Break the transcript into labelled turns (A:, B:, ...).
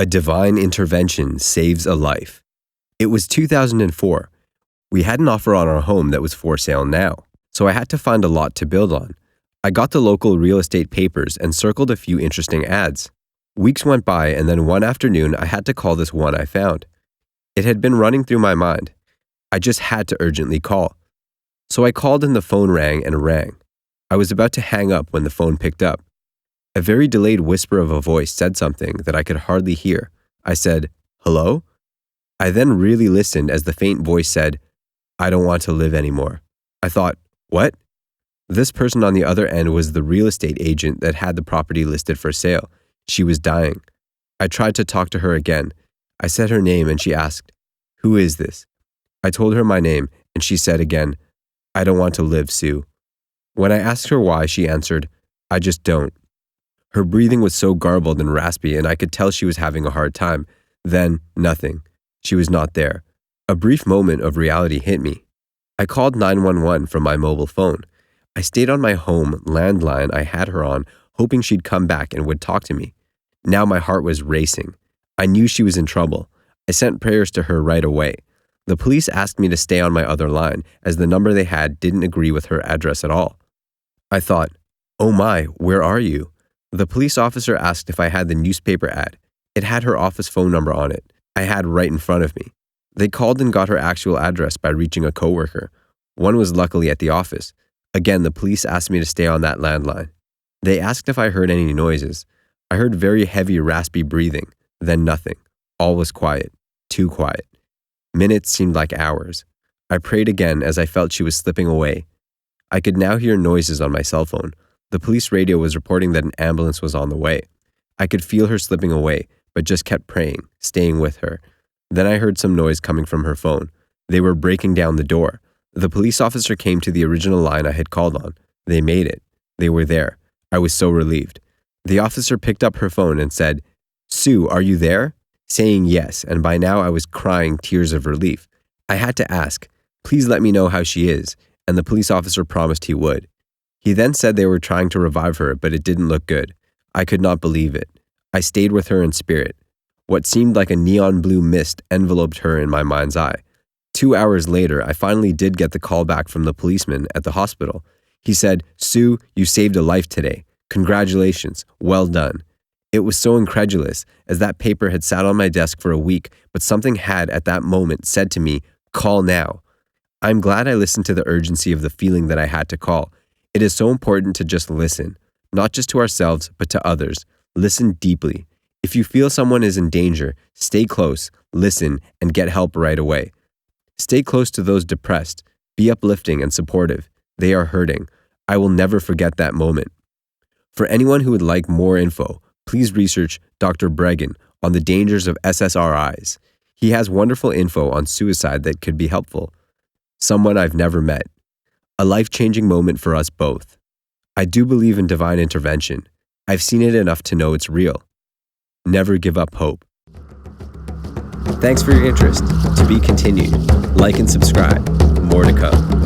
A: A divine intervention saves a life. It was 2004. We had an offer on our home that was for sale now, so I had to find a lot to build on. I got the local real estate papers and circled a few interesting ads. Weeks went by, and then one afternoon I had to call this one I found. It had been running through my mind. I just had to urgently call. So I called and the phone rang and rang. I was about to hang up when the phone picked up. A very delayed whisper of a voice said something that I could hardly hear. I said, "Hello?" I then really listened as the faint voice said, "I don't want to live anymore." I thought, what? This person on the other end was the real estate agent that had the property listed for sale. She was dying. I tried to talk to her again. I said her name and she asked, "Who is this?" I told her my name and she said again, "I don't want to live, Sue." When I asked her why, she answered, "I just don't." Her breathing was so garbled and raspy and I could tell she was having a hard time. Then, nothing. She was not there. A brief moment of reality hit me. I called 911 from my mobile phone. I stayed on my home landline I had her on, hoping she'd come back and would talk to me. Now my heart was racing. I knew she was in trouble. I sent prayers to her right away. The police asked me to stay on my other line, as the number they had didn't agree with her address at all. I thought, oh my, where are you? The police officer asked if I had the newspaper ad. It had her office phone number on it. I had right in front of me. They called and got her actual address by reaching a coworker. One was luckily at the office. Again, the police asked me to stay on that landline. They asked if I heard any noises. I heard very heavy, raspy breathing, then nothing. All was quiet, too quiet. Minutes seemed like hours. I prayed again as I felt she was slipping away. I could now hear noises on my cell phone. The police radio was reporting that an ambulance was on the way. I could feel her slipping away, but just kept praying, staying with her. Then I heard some noise coming from her phone. They were breaking down the door. The police officer came to the original line I had called on. They made it. They were there. I was so relieved. The officer picked up her phone and said, "Sue, are you there?" Saying yes, and by now I was crying tears of relief. I had to ask, "Please let me know how she is," and the police officer promised he would. He then said they were trying to revive her, but it didn't look good. I could not believe it. I stayed with her in spirit. What seemed like a neon blue mist enveloped her in my mind's eye. 2 hours later, I finally did get the call back from the policeman at the hospital. He said, "Sue, you saved a life today. Congratulations. Well done." It was so incredulous, as that paper had sat on my desk for a week, but something had at that moment said to me, "Call now." I'm glad I listened to the urgency of the feeling that I had to call. It is so important to just listen, not just to ourselves, but to others. Listen deeply. If you feel someone is in danger, stay close, listen, and get help right away. Stay close to those depressed. Be uplifting and supportive. They are hurting. I will never forget that moment. For anyone who would like more info, please research Dr. Breggin on the dangers of SSRIs. He has wonderful info on suicide that could be helpful. Someone I've never met. A life-changing moment for us both. I do believe in divine intervention. I've seen it enough to know it's real. Never give up hope. Thanks for your interest. To be continued. Like and subscribe. More to come.